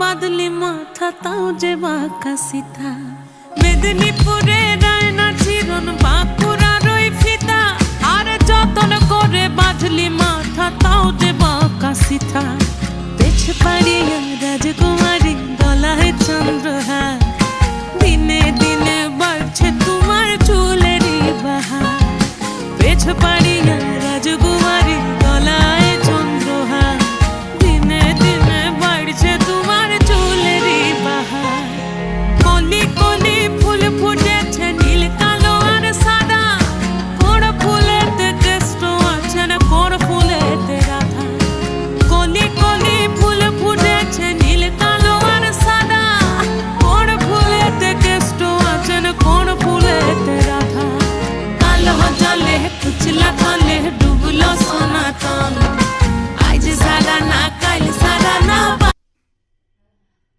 বাঁধলি মাথা তাও যে বাঁকা সিথা। মেদিনীপুরে রায়না চিরন বাঁকুড়ার ওই ফিতা, আর যতন করে বাঁধলি মাথা তাও যে বাঁকা সিথা। পেছ পাড়িয়া রাজ